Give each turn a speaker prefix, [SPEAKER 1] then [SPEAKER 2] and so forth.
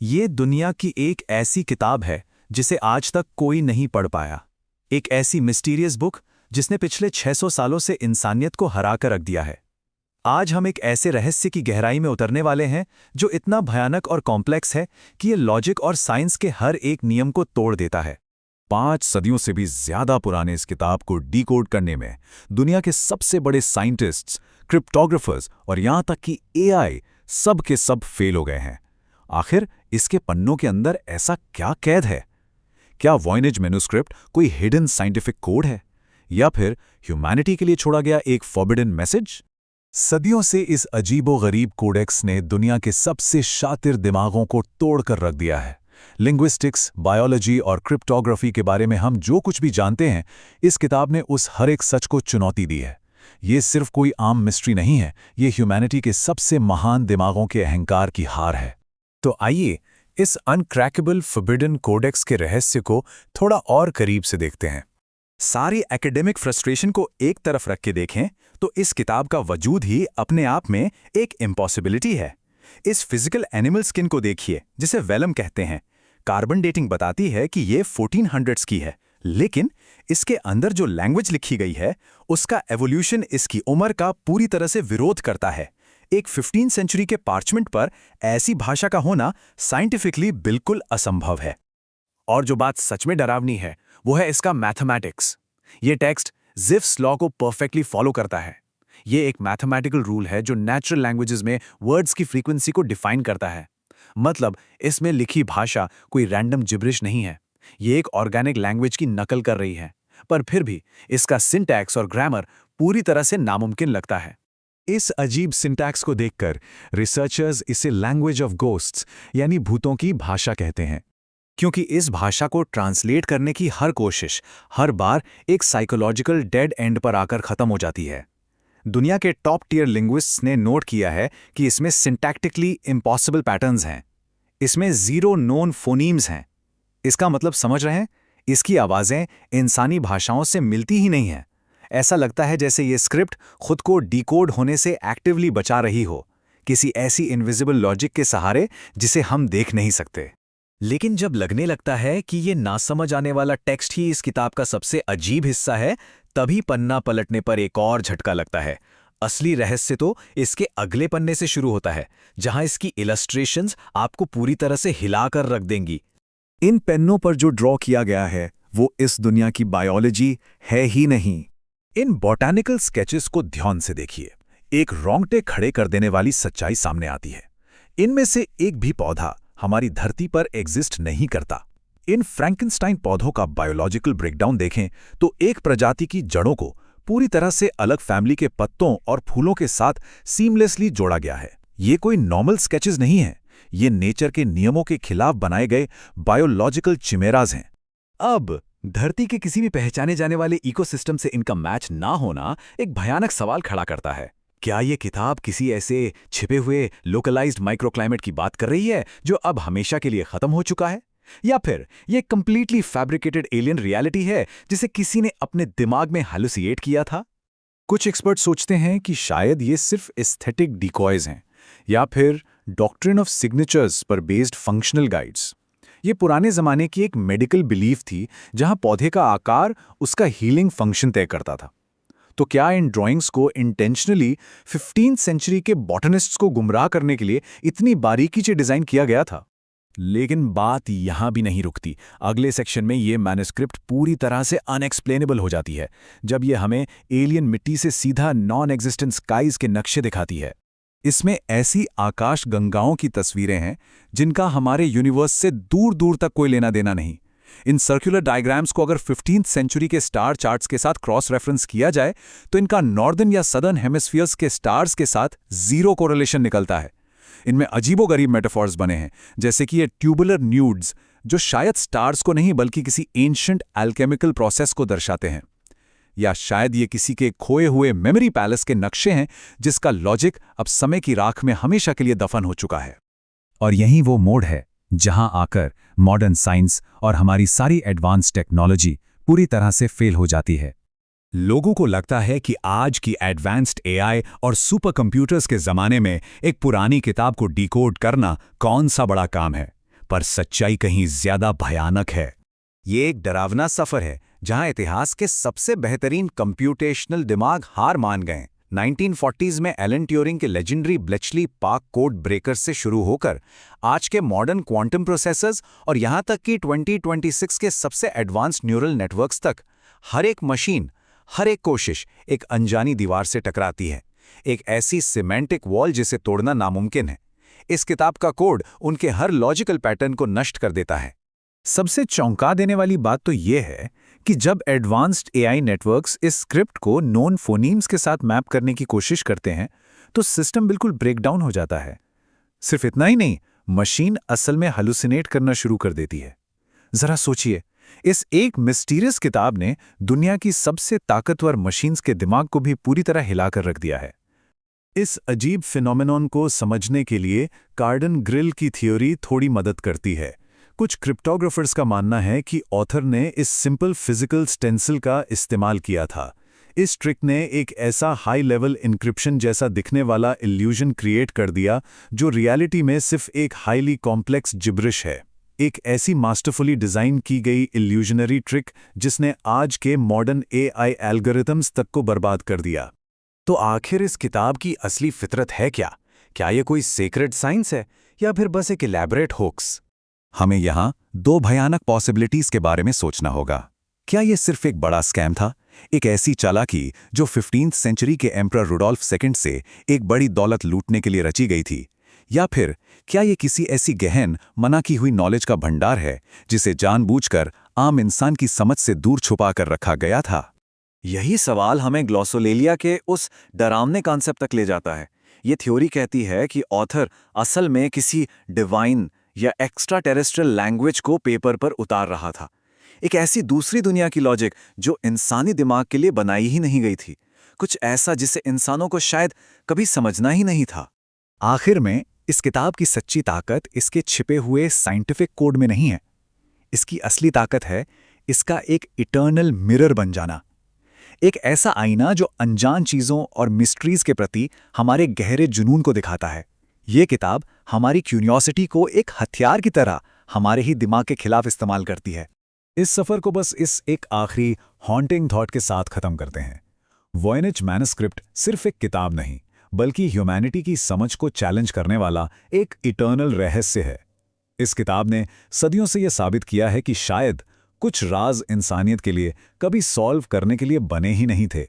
[SPEAKER 1] ये दुनिया की एक ऐसी किताब है जिसे आज तक कोई नहीं पढ़ पाया। एक ऐसी मिस्टीरियस बुक जिसने पिछले 600 सालों से इंसानियत को हरा कर रख दिया है। आज हम एक ऐसे रहस्य की गहराई में उतरने वाले हैं जो इतना भयानक और कॉम्प्लेक्स है कि ये लॉजिक और साइंस के हर एक नियम को तोड़ देता है।
[SPEAKER 2] 5 सदियों से भी ज्यादा पुराने इस किताब को डिकोड करने में दुनिया के सबसे बड़े साइंटिस्ट्स, क्रिप्टोग्राफर्स और यहां तक कि एआई सब के सब फेल हो गए हैं। आखिर इसके पन्नों के अंदर ऐसा क्या कैद है? क्या वॉयनेज मैन्युस्क्रिप्ट कोई हिडन साइंटिफिक कोड है, या फिर ह्यूमैनिटी के लिए छोड़ा गया एक फॉरबिडन मैसेज? सदियों से इस अजीबो-गरीब कोडेक्स ने दुनिया के सबसे शातिर दिमागों को तोड़कर रख दिया है। लिंग्विस्टिक्स, बायोलॉजी और क्रिप्टोग्राफी के बारे में हम जो कुछ भी जानते हैं, इस किताब ने उस हर एक सच को चुनौती दी है। ये सिर्फ कोई आम मिस्ट्री नहीं है, ये ह्यूमैनिटी के सबसे महान दिमागों के अहंकार की हार है।
[SPEAKER 1] तो आइए इस अनक्रैकेबल फॉरबिडन कोडेक्स के रहस्य को थोड़ा और करीब से देखते हैं। सारी एकेडमिक फ्रस्ट्रेशन को एक तरफ रख के देखें तो इस किताब का वजूद ही अपने आप में एक इम्पॉसिबिलिटी है। इस फिजिकल एनिमल स्किन को देखिए, जिसे वेलम कहते हैं। कार्बन डेटिंग बताती है कि ये 1400s की है, लेकिन इसके अंदर जो लैंग्वेज लिखी गई है उसका एवोल्यूशन इसकी उम्र का पूरी तरह से विरोध करता है। एक 15th सेंचुरी के पार्चमेंट पर ऐसी भाषा का होना साइंटिफिकली बिल्कुल असंभव है। और जो बात सच में डरावनी है वो है इसका मैथमेटिक्स। ये टेक्स्ट ज़िफ्स लॉ को परफेक्टली फॉलो करता है। ये एक मैथमेटिकल रूल है जो नेचुरल लैंग्वेजेस में वर्ड्स की फ्रीक्वेंसी को डिफाइन करता है। मतलब इसमें लिखी भाषा कोई रैंडम जिब्रिश नहीं है, ये एक ऑर्गेनिक लैंग्वेज की नकल कर रही है। पर फिर भी इसका सिंटैक्स और ग्रामर पूरी तरह से नामुमकिन लगता है।
[SPEAKER 2] इस अजीब सिंटैक्स को देखकर रिसर्चर्स इसे लैंग्वेज ऑफ गोस्ट्स यानी भूतों की भाषा कहते हैं,
[SPEAKER 1] क्योंकि इस भाषा को ट्रांसलेट करने की हर कोशिश हर बार एक साइकोलॉजिकल डेड एंड पर आकर खत्म हो जाती है। दुनिया के टॉप टियर लिंग्विस्ट्स ने नोट किया है कि इसमें सिंटैक्टिकली इम्पॉसिबल पैटर्न्स हैं। इसमें 0 नोन फोनीम्स हैं। इसका मतलब समझ रहे हैं? इसकी आवाज़ें इंसानी भाषाओं से मिलती ही नहीं हैं। ऐसा लगता है जैसे ये स्क्रिप्ट खुद को डिकोड होने से एक्टिवली बचा रही हो, किसी ऐसी इनविजिबल लॉजिक के सहारे जिसे हम देख नहीं सकते। लेकिन जब लगने लगता है कि ये नासमझ आने वाला टेक्स्ट ही इस किताब का सबसे अजीब हिस्सा है, तभी पन्ना पलटने पर एक और झटका लगता है। असली रहस्य तो इसके अगले पन्ने से शुरू होता है, जहां इसकी इलस्ट्रेशंस आपको पूरी तरह से हिलाकर रख देंगी।
[SPEAKER 2] इन पेनों पर जो ड्रॉ किया गया है वो इस दुनिया की बायोलॉजी है ही नहीं। इन बॉटैनिकल स्केचेस को ध्यान से देखिए। एक रोंगटे खड़े कर देने वाली सच्चाई सामने आती है। इनमें से एक भी पौधा हमारी धरती पर एग्जिस्ट नहीं करता। इन फ्रैंकेनस्टाइन पौधों का बायोलॉजिकल ब्रेकडाउन देखें तो एक प्रजाति की जड़ों को पूरी तरह से अलग फैमिली के पत्तों और फूलों के साथ सीमलेसली जोड़ा गया है। ये कोई नॉर्मल स्केचेस नहीं है, ये नेचर के नियमों के खिलाफ बनाए गए बायोलॉजिकल चिमेराज हैं।
[SPEAKER 1] अब धरती के किसी भी पहचाने जाने वाले इकोसिस्टम से इनका मैच ना होना एक भयानक सवाल खड़ा करता है। क्या ये किताब किसी ऐसे छिपे हुए लोकलाइज्ड माइक्रोक्लाइमेट की बात कर रही है जो अब हमेशा के लिए खत्म हो चुका है, या फिर ये कंप्लीटली फैब्रिकेटेड एलियन रियलिटी है जिसे किसी ने अपने दिमाग में हैलुसिनेट किया था?
[SPEAKER 2] कुछ एक्सपर्ट सोचते हैं कि शायद ये सिर्फ एस्थेटिक डिकॉयज हैं, या फिर डॉक्ट्रिन ऑफ सिग्नेचर्स पर बेस्ड फंक्शनल गाइड्स। ये पुराने ज़माने की एक मेडिकल बिलीफ थी जहां पौधे का आकार उसका हीलिंग फंक्शन तय करता था। तो क्या इन ड्राइंग्स को इंटेंशनली 15th सेंचुरी के बॉटनिस्ट्स को गुमराह करने के लिए इतनी बारीकी से डिज़ाइन किया गया था? लेकिन बात यहां भी नहीं रुकती। अगले सेक्शन में ये मैन्युस्क्रिप्ट पूरी तरह से अनएक्सप्लेनेबल हो जाती है, जब ये हमें एलियन मिट्टी से सीधा नॉन एग्जिस्टेंट स्काइज के नक्शे दिखाती है। इसमें ऐसी आकाश गंगाओं की तस्वीरें हैं जिनका हमारे यूनिवर्स से दूर दूर तक कोई लेना देना नहीं। इन सर्कुलर डायग्राम्स को अगर 15th सेंचुरी के स्टार चार्ट्स के साथ क्रॉस रेफरेंस किया जाए तो इनका नॉर्दर्न या सदर्न हेमिस्फीयर्स के स्टार्स के साथ 0 कोरिलेशन निकलता है। इनमें अजीबोगरीब मेटाफॉर्स बने हैं, जैसे कि ये ट्यूबुलर न्यूड्स जो शायद स्टार्स को नहीं बल्कि किसी एंशिएंट एल्केमिकल प्रोसेस को दर्शाते हैं, या शायद ये किसी के खोए हुए मेमोरी पैलेस के नक्शे हैं जिसका लॉजिक अब समय की राख में हमेशा के लिए दफन हो चुका है। और यही वो मोड़ है जहां आकर मॉडर्न साइंस और हमारी सारी एडवांस टेक्नोलॉजी पूरी तरह से फेल हो जाती है। लोगों को लगता है कि आज की एडवांस्ड एआई और सुपर कंप्यूटर्स के ज़माने में एक पुरानी किताब को डिकोड करना कौन सा बड़ा काम है।
[SPEAKER 1] पर सच्चाई कहीं ज्यादा भयानक है। ये एक डरावना सफर है जहां इतिहास के सबसे बेहतरीन कंप्यूटेशनल दिमाग हार मान गए। 1940s में एलन ट्यूरिंग के legendary Bletchley park code breaker से शुरू होकर आज के मॉडर्न क्वांटम प्रोसेसर्स और यहां तक कि 2026 के सबसे एडवांस्ड न्यूरल नेटवर्क्स तक, हर एक मशीन, हर एक कोशिश एक अनजानी दीवार से टकराती है, एक ऐसी सिमेंटिक वॉल जिसे तोड़ना नामुमकिन है। इस किताब का कोड उनके हर लॉजिकल पैटर्न को नष्ट कर देता है।
[SPEAKER 2] सबसे चौंका देने वाली बात तो ये है कि जब एडवांस्ड एआई नेटवर्क्स इस स्क्रिप्ट को नोन फोनीम्स के साथ मैप करने की कोशिश करते हैं तो सिस्टम बिल्कुल ब्रेकडाउन हो जाता है। सिर्फ इतना ही नहीं, मशीन असल में हेलुसिनेट करना शुरू कर देती है। जरा सोचिए, इस एक मिस्टीरियस किताब ने दुनिया की सबसे ताकतवर मशीन्स के दिमाग को भी पूरी तरह हिलाकर रख दिया है।
[SPEAKER 1] इस अजीब फिनोमेनॉन को समझने के लिए कार्डन ग्रिल की थ्योरी थोड़ी मदद करती है। कुछ क्रिप्टोग्राफर्स का मानना है कि ऑथर ने इस सिंपल फिजिकल स्टेंसिल का इस्तेमाल किया था। इस ट्रिक ने एक ऐसा हाई लेवल इंक्रिप्शन जैसा दिखने वाला इल्यूजन क्रिएट कर दिया जो रियलिटी में सिर्फ एक हाईली कॉम्प्लेक्स जिब्रिश है। एक ऐसी मास्टरफुली डिज़ाइन की गई इल्यूजनरी ट्रिक जिसने आज के मॉडर्न एआई एल्गोरिथम्स तक को बर्बाद कर दिया।
[SPEAKER 2] तो आखिर इस किताब की असली फितरत है क्या? क्या ये कोई सीक्रेट साइंस है या फिर बस एक इलैबोरेट होक्स?
[SPEAKER 1] हमें यहाँ दो भयानक पॉसिबिलिटीज के बारे में सोचना होगा। क्या ये सिर्फ एक बड़ा स्कैम था, एक ऐसी चालाकी जो 15वीं सेंचुरी के एम्परर रुडोल्फ सेकंड से एक बड़ी दौलत लूटने के लिए रची गई थी, या फिर क्या ये किसी ऐसी गहन मना की हुई नॉलेज का भंडार है जिसे जानबूझकर आम इंसान की समझ से दूर छुपा कर रखा गया था?
[SPEAKER 2] यही सवाल हमें ग्लोसोलेलिया के उस डरावने कॉन्सेप्ट तक ले जाता है। ये थ्योरी कहती है कि ऑथर असल में किसी डिवाइन या एक्स्ट्रा टेरेस्ट्रियल लैंग्वेज को पेपर पर उतार रहा था, एक ऐसी दूसरी दुनिया की लॉजिक जो इंसानी दिमाग के लिए बनाई ही नहीं गई थी, कुछ ऐसा जिसे इंसानों को शायद कभी समझना ही नहीं था। आखिर में इस किताब की सच्ची ताकत इसके छिपे हुए साइंटिफिक कोड में नहीं है। इसकी असली ताकत है इसका एक इटर्नल मिरर बन जाना, एक ऐसा आईना जो अनजान चीज़ों और मिस्ट्रीज के प्रति हमारे गहरे जुनून को दिखाता है। ये किताब हमारी क्यूरियोसिटी को एक हथियार की तरह हमारे ही दिमाग के खिलाफ इस्तेमाल करती है।
[SPEAKER 1] इस सफ़र को बस इस एक आखिरी हॉन्टिंग थॉट के साथ ख़त्म करते हैं। वॉयनिच मैन्युस्क्रिप्ट सिर्फ एक किताब नहीं, बल्कि ह्यूमैनिटी की समझ को चैलेंज करने वाला एक इटर्नल रहस्य है। इस किताब ने सदियों से यह साबित किया है कि शायद कुछ राज इंसानियत के लिए कभी सॉल्व करने के लिए बने ही नहीं थे,